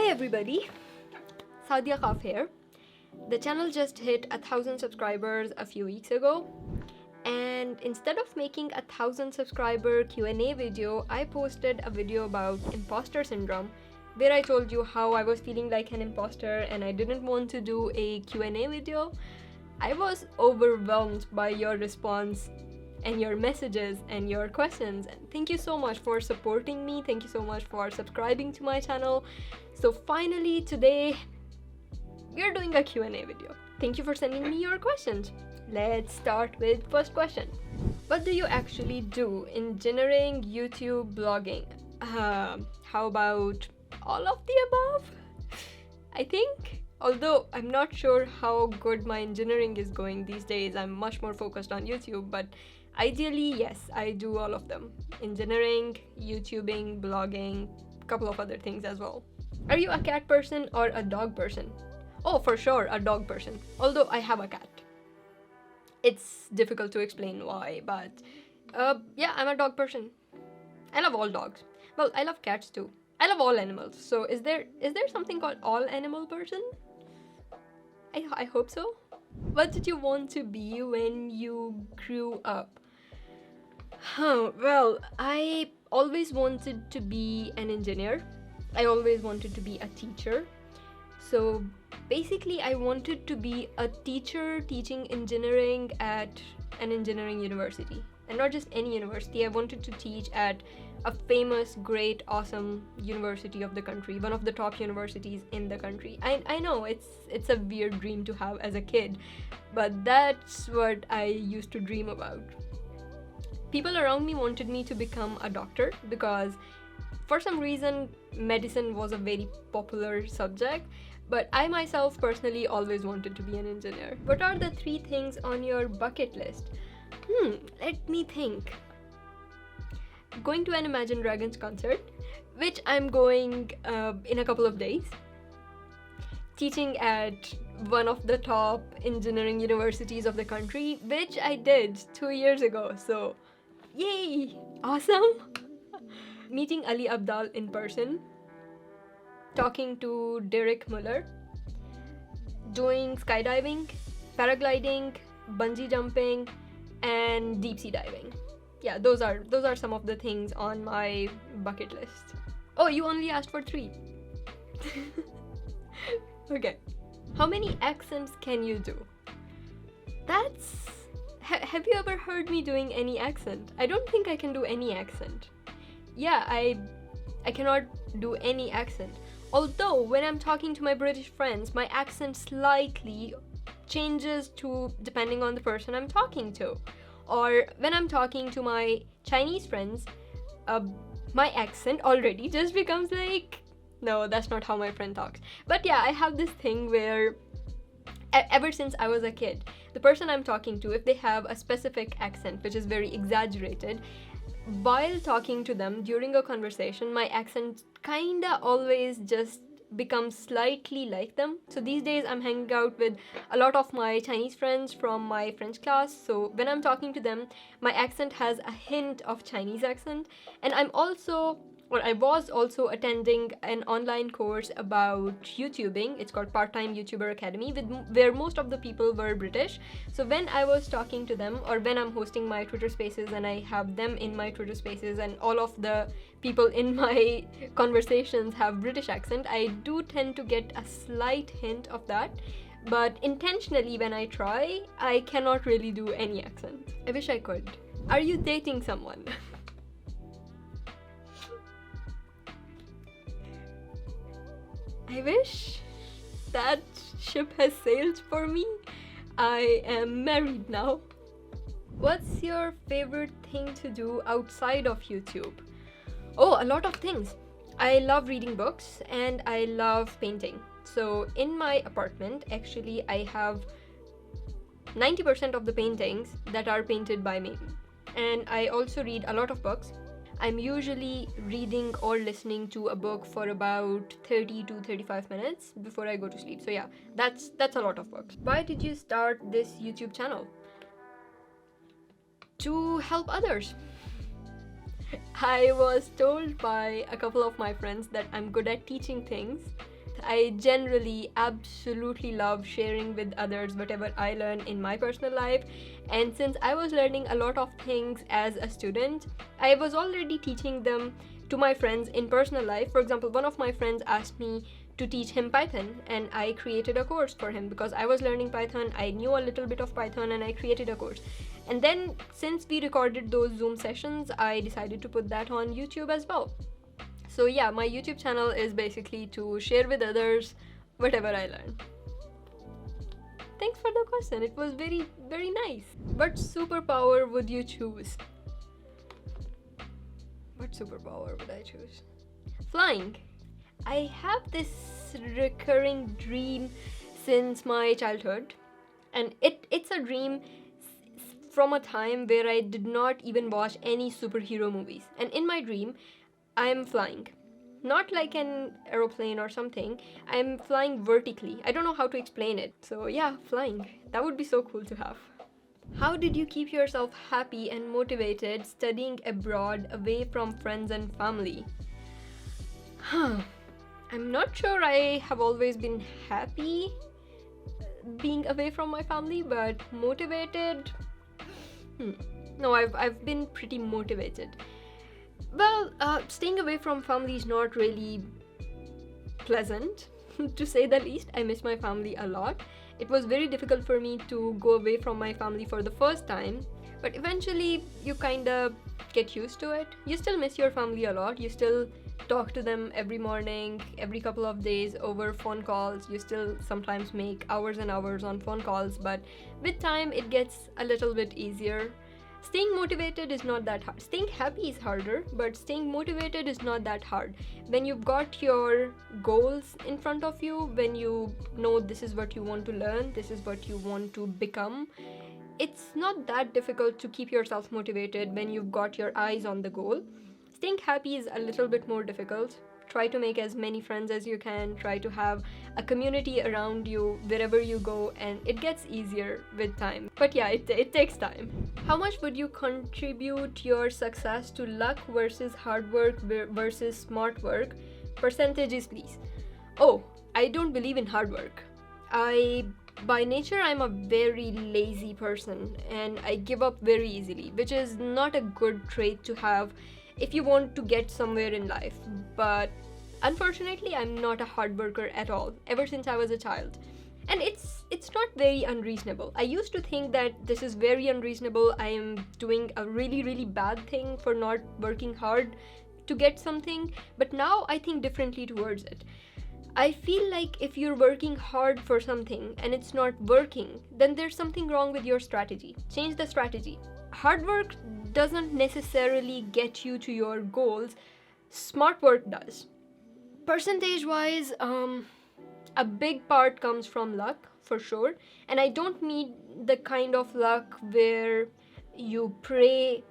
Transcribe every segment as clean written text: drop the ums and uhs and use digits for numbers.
Hey everybody, Sadia here. The channel just hit 1,000 subscribers a few weeks ago, and instead of making a 1,000 subscriber Q&A video, I posted a video about imposter syndrome where I told you how I was feeling like an imposter and I didn't want to do a Q&A video. I was overwhelmed by your response and your messages and your questions, and thank you so much for supporting me. Thank you so much for subscribing to my channel. So finally today we're doing a Q&A video. Thank you for sending me your questions. Let's start with first question. What do you actually do? Engineering, YouTube, blogging? How about all of the above? I think. Although I'm not sure how good my engineering is going these days. I'm much more focused on YouTube, but ideally, yes, I do all of them. Engineering, YouTubing, blogging, a couple of other things as well. Are you a cat person or a dog person? Oh, for sure, a dog person. Although I have a cat. It's difficult to explain why, but yeah, I'm a dog person. I love all dogs. Well, I love cats too. I love all animals. So is there something called all animal person? I hope so. What did you want to be when you grew up? Well, I always wanted to be an engineer. I always wanted to be a teacher. So basically, I wanted to be a teacher teaching engineering at an engineering university. And not just any university, I wanted to teach at a famous, great, awesome university of the country, one of the top universities in the country. I know it's a weird dream to have as a kid, but that's what I used to dream about. People around me wanted me to become a doctor because for some reason medicine was a very popular subject, but I myself personally always wanted to be an engineer. What are the 3 things on your bucket list? Let me think. Going to an Imagine Dragons concert, which I'm going in a couple of days. Teaching at one of the top engineering universities of the country, which I did 2 years ago. So, yay! Awesome! Meeting Ali Abdal in person. Talking to Derek Muller. Doing skydiving, paragliding, bungee jumping, and deep sea diving. Yeah, those are some of the things on my bucket list. Oh, you only asked for 3. Okay. How many accents can you do? Have you ever heard me doing any accent? I don't think I can do any accent. Yeah, I cannot do any accent. Although when I'm talking to my British friends, my accent slightly changes to depending on the person I'm talking to. Or when I'm talking to my Chinese friends, my accent already just becomes like, no, that's not how my friend talks. But yeah, I have this thing where ever since I was a kid, the person I'm talking to, if they have a specific accent which is very exaggerated, while talking to them during a conversation, my accent kinda always just becomes slightly like them. So these days I'm hanging out with a lot of my Chinese friends from my French class, so when I'm talking to them, my accent has a hint of Chinese accent. And I was also attending an online course about YouTubing. It's called Part-Time YouTuber Academy, where most of the people were British. So when I was talking to them, or when I'm hosting my Twitter spaces and I have them in my Twitter spaces and all of the people in my conversations have British accent, I do tend to get a slight hint of that. But intentionally when I try, I cannot really do any accent. I wish I could. Are you dating someone? I wish that ship has sailed for me. I am married now. What's your favorite thing to do outside of YouTube? Oh, a lot of things. I love reading books and I love painting. So in my apartment, actually, I have 90% of the paintings that are painted by me. And I also read a lot of books. I'm usually reading or listening to a book for about 30 to 35 minutes before I go to sleep. So yeah, that's a lot of books. Why did you start this YouTube channel? To help others. I was told by a couple of my friends that I'm good at teaching things, I generally absolutely love sharing with others whatever I learn in my personal life. And since I was learning a lot of things as a student, I was already teaching them to my friends in personal life. For example, one of my friends asked me to teach him Python, and I created a course for him because I was learning Python. I knew a little bit of Python and I created a course. And then since we recorded those Zoom sessions, I decided to put that on YouTube as well. So yeah, my YouTube channel is basically to share with others whatever I learn. Thanks for the question. It was very, very nice. What superpower would you choose? What superpower would I choose? Flying. I have this recurring dream since my childhood, and it's a dream from a time where I did not even watch any superhero movies. And in my dream, I'm flying. Not like an aeroplane or something. I'm flying vertically. I don't know how to explain it. So yeah, flying. That would be so cool to have. How did you keep yourself happy and motivated studying abroad away from friends and family? I'm not sure I have always been happy being away from my family, but motivated? No, I've been pretty motivated. Well, staying away from family is not really pleasant, to say the least. I miss my family a lot. It was very difficult for me to go away from my family for the first time, but eventually you kind of get used to it. You still miss your family a lot. You still talk to them every morning, every couple of days over phone calls. You still sometimes make hours and hours on phone calls, but with time it gets a little bit easier. Staying motivated is not that hard. Staying happy is harder, but staying motivated is not that hard. When you've got your goals in front of you, when you know this is what you want to learn, this is what you want to become, it's not that difficult to keep yourself motivated when you've got your eyes on the goal. Staying happy is a little bit more difficult. Try to make as many friends as you can. Try to have a community around you wherever you go, and it gets easier with time. But yeah, it takes time. How much would you contribute your success to luck versus hard work versus smart work? Percentages, please. Oh, I don't believe in hard work. By nature, I'm a very lazy person, and I give up very easily, which is not a good trait to have if you want to get somewhere in life. But unfortunately, I'm not a hard worker at all, ever since I was a child. And it's not very unreasonable. I used to think that this is very unreasonable. I am doing a really, really bad thing for not working hard to get something. But now I think differently towards it. I feel like if you're working hard for something and it's not working, then there's something wrong with your strategy. Change the strategy. Hard work doesn't necessarily get you to your goals. Smart work does. Percentage-wise, a big part comes from luck, for sure. And I don't mean the kind of luck where you pray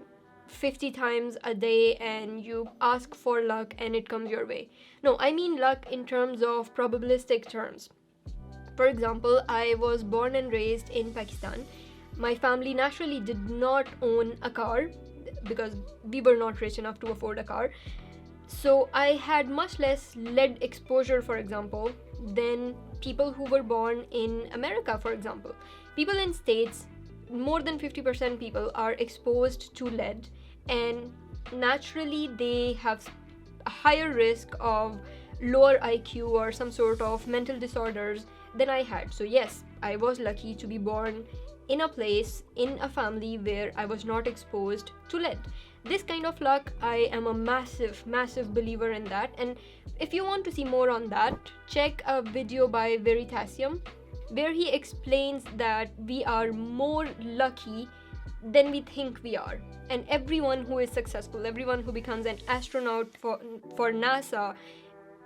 50 times a day and you ask for luck and it comes your way. No, I mean luck in terms of probabilistic terms. For example, I was born and raised in Pakistan. My family naturally did not own a car because we were not rich enough to afford a car. So I had much less lead exposure, for example, than people who were born in America, for example. People in States, more than 50% people are exposed to lead, and naturally they have a higher risk of lower IQ or some sort of mental disorders than I had. So yes, I was lucky to be born in a place, in a family where I was not exposed to lead. This kind of luck, I am a massive believer in that. And if you want to see more on that, check a video by Veritasium where he explains that we are more lucky than we think we are. And everyone who is successful, everyone who becomes an astronaut for NASA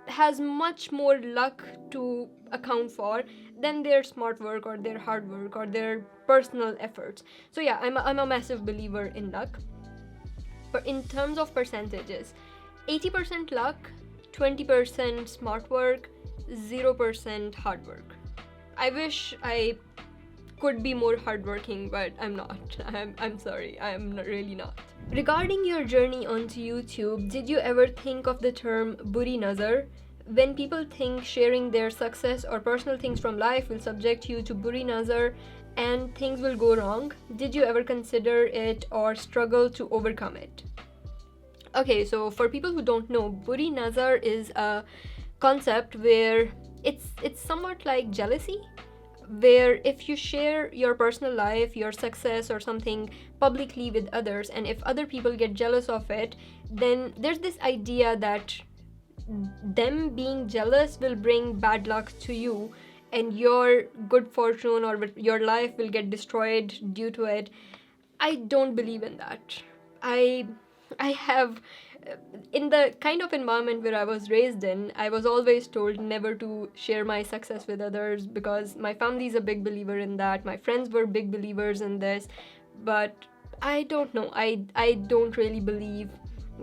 has much more luck to account for than their smart work or their hard work or their personal efforts. So yeah, I'm a massive believer in luck. But in terms of percentages, 80% luck, 20% smart work, 0% hard work. I wish I could be more hardworking, but I'm not. I'm sorry, I'm really not. Regarding your journey onto YouTube, did you ever think of the term buri nazar, when people think sharing their success or personal things from life will subject you to buri nazar and things will go wrong, did you ever consider it or struggle to overcome it? Okay, so for people who don't know, buri nazar is a concept where it's somewhat like jealousy, where if you share your personal life, your success or something publicly with others, and if other people get jealous of it, then there's this idea that them being jealous will bring bad luck to you and your good fortune or your life will get destroyed due to it. I don't believe in that. I have, in the kind of environment where I was raised in, I was always told never to share my success with others because my family is a big believer in that. My friends were big believers in this, but I don't know. I don't really believe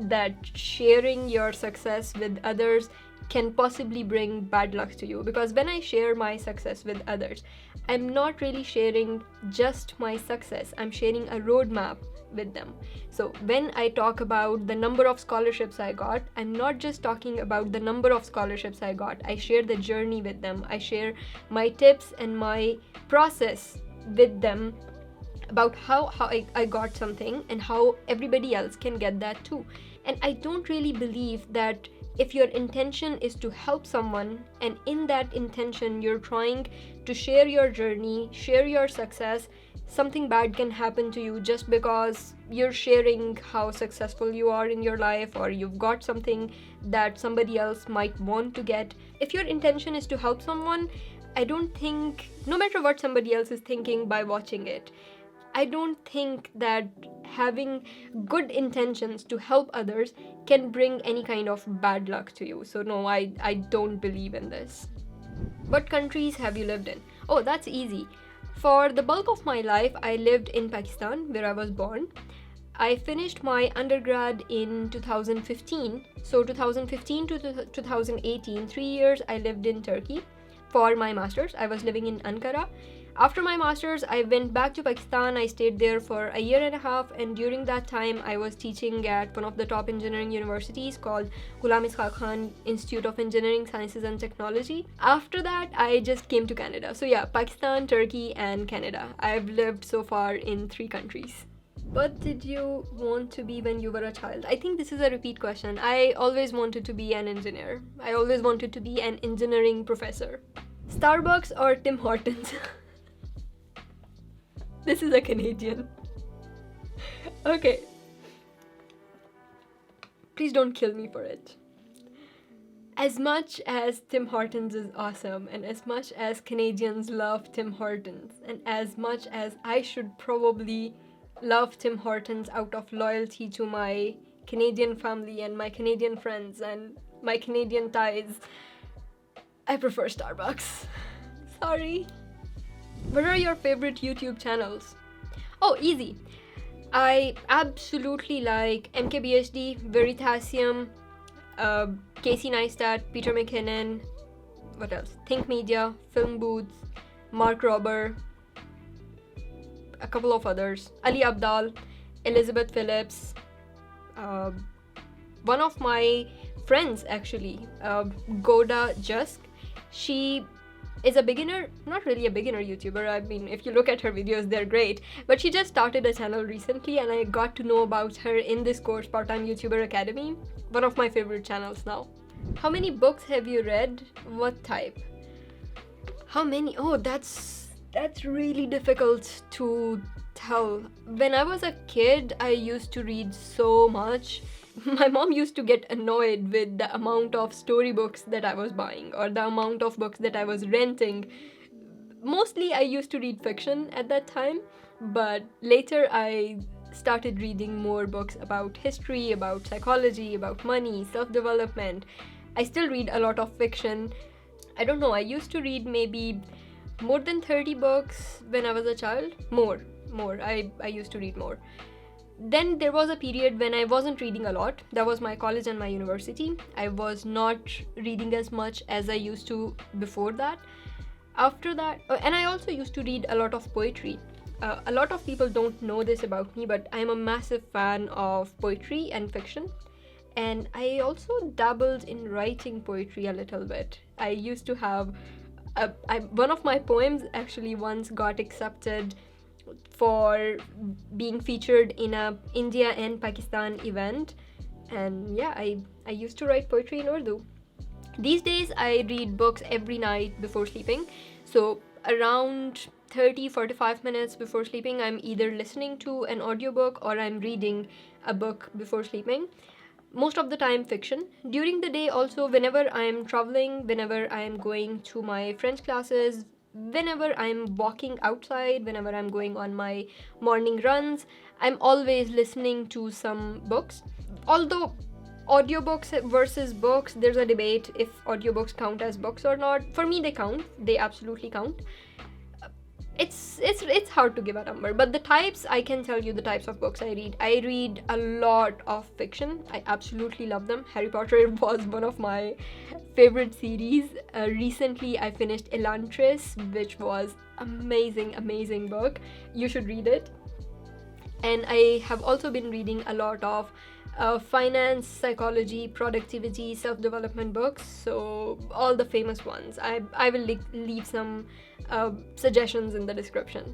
that sharing your success with others can possibly bring bad luck to you, because when I share my success with others, I'm not really sharing just my success, I'm sharing a roadmap with them. So when I talk about the number of scholarships I got, I'm not just talking about the number of scholarships I got, I share the journey with them. I share my tips and my process with them about how I got something and how everybody else can get that too. And I don't really believe that if your intention is to help someone and in that intention you're trying to share your journey, share your success, something bad can happen to you just because you're sharing how successful you are in your life or you've got something that somebody else might want to get. If your intention is to help someone, I don't think, no matter what somebody else is thinking by watching it, I don't think that having good intentions to help others can bring any kind of bad luck to you. So no, I don't believe in this. What countries have you lived in? Oh, that's easy. For the bulk of my life, I lived in Pakistan, where I was born. I finished my undergrad in 2015. So 2015 to 2018, 3 years I lived in Turkey. For my master's, I was living in Ankara. After my master's, I went back to Pakistan. I stayed there for a year and a half, and during that time, I was teaching at one of the top engineering universities called Ghulam Institute of Engineering Sciences and Technology. After that, I just came to Canada. So yeah, Pakistan, Turkey, and Canada. I've lived so far in 3 countries. What did you want to be when you were a child? I think this is a repeat question. I always wanted to be an engineer. I always wanted to be an engineering professor. Starbucks or Tim Hortons? This is a Canadian. Okay. Please don't kill me for it. As much as Tim Hortons is awesome, and as much as Canadians love Tim Hortons, and as much as I should probably love Tim Hortons out of loyalty to my Canadian family and my Canadian friends and my Canadian ties, I prefer Starbucks. Sorry. What are your favorite YouTube channels? Oh, easy. I absolutely like MKBHD, Veritasium, Casey Neistat, Peter McKinnon, what else? Think Media, Film Booths, Mark Robber, a couple of others, Ali Abdal, Elizabeth Phillips, one of my friends actually, Goda Jusk, she is a beginner, not really a beginner YouTuber. I mean, if you look at her videos, they're great, but she just started a channel recently and I got to know about her in this course, Part-Time YouTuber Academy, one of my favorite channels now. How many books have you read? What type? How many? Oh, that's really difficult to tell. When I was a kid, I used to read so much. My mom used to get annoyed with the amount of storybooks that I was buying or the amount of books that I was renting. Mostly I used to read fiction at that time, but later I started reading more books about history, about psychology, about money, self-development. I still read a lot of fiction. I don't know, I used to read maybe more than 30 books when I was a child. More. I used to read more. Then there was a period when I wasn't reading a lot. That was my college and my university. I was not reading as much as I used to before that. After that, and I also used to read a lot of poetry. A lot of people don't know this about me, but I'm a massive fan of poetry and fiction. And I also dabbled in writing poetry a little bit. I used to have one of my poems actually once got accepted for being featured in a India and Pakistan event. And yeah, I used to write poetry in Urdu. These days I read books every night before sleeping. So around 30-45 minutes before sleeping, I'm either listening to an audiobook or I'm reading a book before sleeping. Most of the time fiction. During the day also, whenever I'm traveling, whenever I'm going to my French classes, whenever I'm walking outside, whenever I'm going on my morning runs, I'm always listening to some books. Although audiobooks versus books, there's a debate if audiobooks count as books or not. For me, they count. They absolutely count. It's hard to give a number, but the types, I can tell you the types of books I read. I read a lot of fiction. I absolutely love them. Harry Potter was one of my favorite series. Recently I finished Elantris, which was amazing book. You should read it. And I have also been reading a lot of finance, psychology, productivity, self-development books. So all the famous ones. I will leave some suggestions in the description.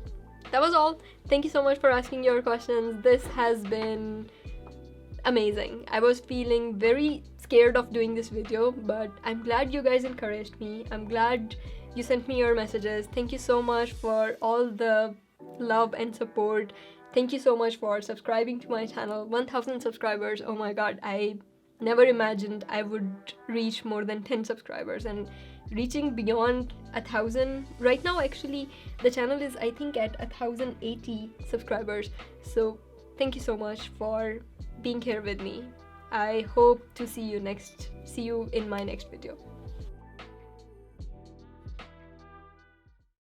That was all. Thank you so much for asking your questions. This has been amazing. I was feeling very scared of doing this video, but I'm glad you guys encouraged me. I'm glad you sent me your messages. Thank you so much for all the love and support. Thank you so much for subscribing to my channel. 1,000 subscribers. Oh my god, I never imagined I would reach more than 10 subscribers, and reaching beyond 1,000 right now. Actually, the channel is, I think, at 1,080 subscribers. So thank you so much for being here with me. I hope to see you in my next video.